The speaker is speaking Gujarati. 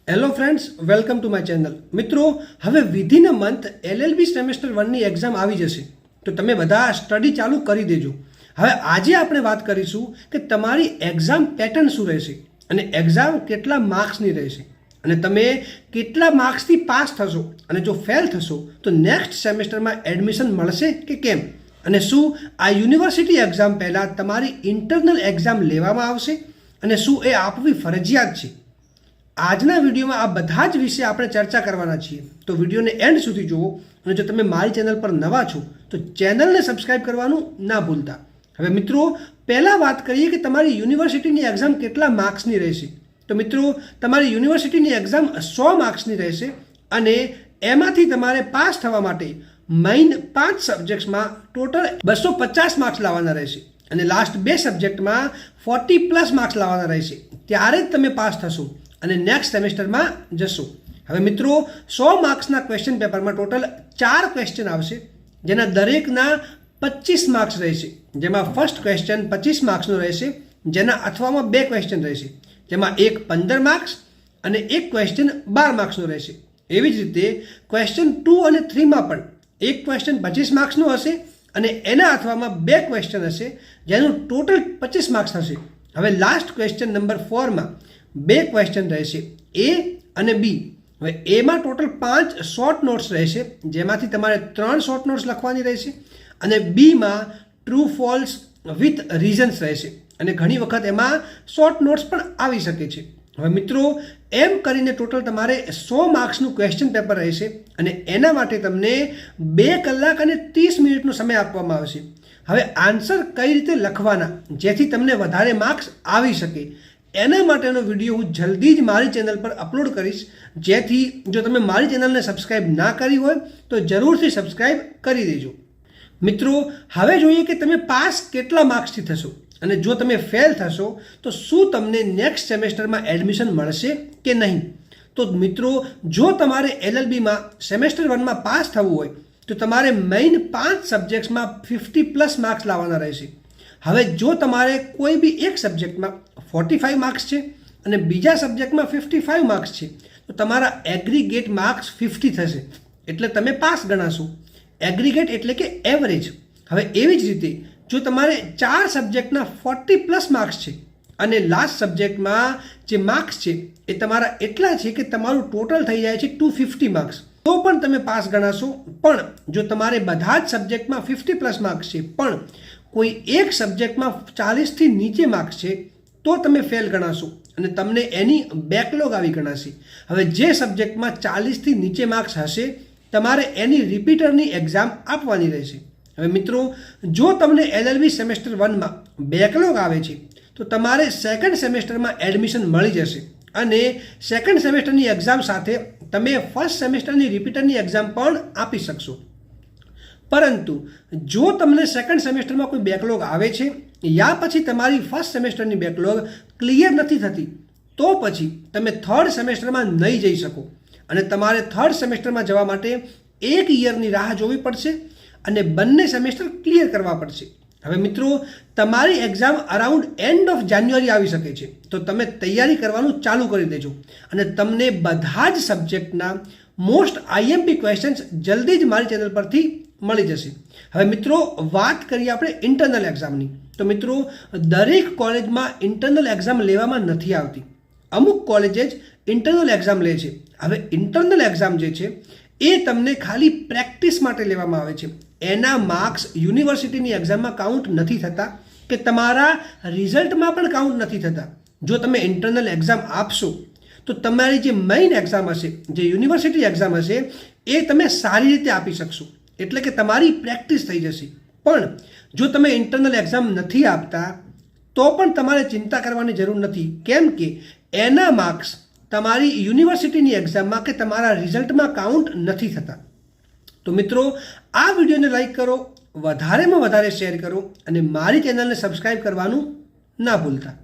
Hello friends, welcome to my channel. મિત્રો, હવે within a month LLB semester 1ની એક્ઝામ આવી જશે, તો તમે બધા સ્ટડી ચાલુ કરી દેજો. હવે આજે આપણે વાત કરીશું કે તમારી એક્ઝામ પેટર્ન શું રહેશે અને એક્ઝામ કેટલા માર્ક્સની રહેશે અને તમે કેટલા માર્ક્સથી પાસ થશો અને જો ફેલ થશો તો નેક્સ્ટ સેમેસ્ટરમાં એડમિશન મળશે કે કેમ, અને શું આ યુનિવર્સિટી એક્ઝામ પહેલાં તમારી ઇન્ટરનલ એક્ઝામ લેવામાં આવશે અને શું એ આપવી ફરજિયાત છે. આજના વિડીયોમાં આ બધા જ વિશે આપણે ચર્ચા કરવાના છીએ, તો વિડીયોને એન્ડ સુધી જુઓ. અને જો તમે મારી ચેનલ પર નવા છો તો ચેનલને સબસ્ક્રાઇબ કરવાનું ના ભૂલતા. હવે મિત્રો, પહેલાં વાત કરીએ કે તમારી યુનિવર્સિટીની એક્ઝામ કેટલા માર્ક્સની રહેશે. તો મિત્રો, તમારી યુનિવર્સિટીની એક્ઝામ 100 માર્ક્સની રહેશે અને એમાંથી તમારે પાસ થવા માટે મેઇન 5 સબ્જેક્ટ્સમાં ટોટલ 250 માર્ક્સ લાવવાના રહેશે અને લાસ્ટ 2 સબ્જેક્ટમાં 40+ માર્ક્સ લાવવાના રહેશે. ત્યારે જ તમે પાસ થશો અને નેક્સ્ટ સેમેસ્ટરમાં જશો. હવે મિત્રો, 100 માર્ક્સના ક્વેશ્ચન પેપરમાં ટોટલ 4 ક્વેશ્ચન આવશે, જેના દરેકના 25 માર્ક્સ રહેશે. જેમાં ફર્સ્ટ ક્વેશ્ચન 25 માર્ક્સનો રહેશે, જેના અથવામાં 2 ક્વેશ્ચન રહેશે, જેમાં એક 15 માર્ક્સ અને એક ક્વેશ્ચન 12 માર્ક્સનો રહેશે. એવી જ રીતે ક્વેશ્ચન 2 અને 3માં પણ એક ક્વેશ્ચન 25 માર્ક્સનો હશે અને એના અથવામાં 2 ક્વેશ્ચન હશે, જેનું ટોટલ 25 માર્ક્સ થશે. હવે લાસ્ટ ક્વેશ્ચન નંબર 4માં 2 ક્વેશ્ચન રહેશે, એ અને બી. હવે એમાં ટોટલ 5 શોર્ટ નોટ્સ રહેશે, જેમાંથી તમારે 3 શોર્ટ નોટ્સ લખવાની રહેશે અને બીમાં ટ્રુ ફોલ્સ વિથ રીઝન્સ રહેશે અને ઘણી વખત એમાં શોર્ટ નોટ્સ પણ આવી શકે છે. હવે મિત્રો, એમ કરીને ટોટલ તમારે 100 માર્ક્સનું ક્વેશ્ચન પેપર રહેશે અને એના માટે તમને 2 કલાક અને 30 મિનિટનો સમય આપવામાં આવશે. હવે આન્સર કઈ રીતે લખવાના જેથી તમને વધારે માર્ક્સ આવી શકે, એના માટેનો વિડીયો હું જલ્દી જ મારી ચેનલ પર અપલોડ કરીશ. જેથી જો તમે મારી ચેનલને સબસ્ક્રાઇબ ના કરી હોય તો જરૂરથી સબસ્ક્રાઇબ કરી દેજો. મિત્રો, હવે જોઈએ કે તમે પાસ કેટલા માર્ક્સથી થશો અને જો તમે ફેલ થશો તો શું તમને નેક્સ્ટ સેમેસ્ટરમાં એડમિશન મળશે કે નહીં. તો મિત્રો, જો તમારે LLBમાં સેમેસ્ટર 1માં પાસ થવું હોય તો તમારે મેઇન 5 સબ્જેક્ટ્સમાં 50+ માર્ક્સ લાવવાના રહેશે. હવે જો તમારે કોઈ બી એક સબ્જેક્ટમાં 45 માર્ક્સ છે અને બીજા સબ્જેક્ટમાં 55 માર્ક્સ છે તો તમારા એગ્રીગેટ માર્ક્સ 50 થશે, એટલે તમે પાસ ગણાશો. એગ્રીગેટ એટલે કે એવરેજ. હવે એવી જ રીતે જો તમારે 4 સબ્જેક્ટના 40+ માર્ક્સ છે અને લાસ્ટ સબ્જેક્ટમાં જે માર્ક્સ છે એ તમારા એટલા છે કે તમારું ટોટલ થઈ જાય છે 250 માર્ક્સ, તો પણ તમે પાસ ગણાશો. પણ જો તમારે બધા જ સબ્જેક્ટમાં 50+ માર્ક્સ છે પણ કોઈ એક સબ્જેક્ટમાં 40થી નીચે માર્ક્સ છે તો તમે ફેલ ગણાશો અને તમને એની બેકલોગ આવી ગણાશે. હવે જે સબ્જેક્ટમાં 40થી નીચે માર્ક્સ હશે તમારે એની રિપીટરની એક્ઝામ આપવાની રહેશે. હવે મિત્રો, જો તમને LLB સેમેસ્ટર 1માં બેકલોગ આવે છે તો તમારે સેકન્ડ સેમેસ્ટરમાં એડમિશન મળી જશે અને સેકન્ડ સેમેસ્ટરની એક્ઝામ સાથે તમે ફર્સ્ટ સેમેસ્ટરની રિપીટરની એક્ઝામ પણ આપી શકશો. પરંતુ જો તમને સેકન્ડ સેમેસ્ટરમાં કોઈ બેકલોગ આવે છે યા પછી તમારી ફર્સ્ટ સેમેસ્ટરની બેકલોગ ક્લિયર નથી થતી તો પછી તમે થર્ડ સેમેસ્ટરમાં નહીં જઈ શકો અને તમારે થર્ડ સેમેસ્ટરમાં જવા માટે 1 યરની રાહ જોવી પડશે અને બંને સેમેસ્ટર ક્લિયર કરવા પડશે. હવે મિત્રો, તમારી એક્ઝામ અરાઉન્ડ એન્ડ ઓફ જાન્યુઆરી આવી શકે છે, તો તમે તૈયારી કરવાનું ચાલુ કરી દેજો અને તમને બધા જ સબ્જેક્ટના મોસ્ટ IMP ક્વેશ્ચન્સ જલ્દી જ મારી ચેનલ પરથી મળી જશે. હવે મિત્રો, વાત કરીએ આપણે ઇન્ટરનલ એક્ઝામની. તો મિત્રો, દરેક કોલેજમાં ઇન્ટરનલ એક્ઝામ લેવામાં નથી આવતી, અમુક કોલેજે જ ઇન્ટરનલ એક્ઝામ લે છે. હવે ઇન્ટરનલ એક્ઝામ જે છે એ તમને ખાલી પ્રેક્ટિસ માટે લેવામાં આવે છે. એના માર્ક્સ યુનિવર્સિટીની એક્ઝામમાં કાઉન્ટ નથી થતા કે તમારા રિઝલ્ટમાં પણ કાઉન્ટ નથી થતા. જો તમે ઇન્ટરનલ એક્ઝામ આપશો તો તમારી જે મેઇન એક્ઝામ હશે, જે યુનિવર્સિટી એક્ઝામ હશે, એ તમે સારી રીતે આપી શકશો, એટલે કે તમારી પ્રેક્ટિસ થઈ જશે. પણ જો તમે ઇન્ટરનલ એક્ઝામ નથી આપતા તો પણ તમારે ચિંતા કરવાની જરૂર નથી, કેમ કે એના માર્ક્સ તમારી યુનિવર્સિટીની એક્ઝામમાં કે તમારા રિઝલ્ટમાં કાઉન્ટ નથી થતા. તો મિત્રો, આ વિડીયોને લાઈક કરો, વધારેમાં વધારે શેર કરો અને મારી ચેનલને સબસ્ક્રાઈબ કરવાનું ના ભૂલતા.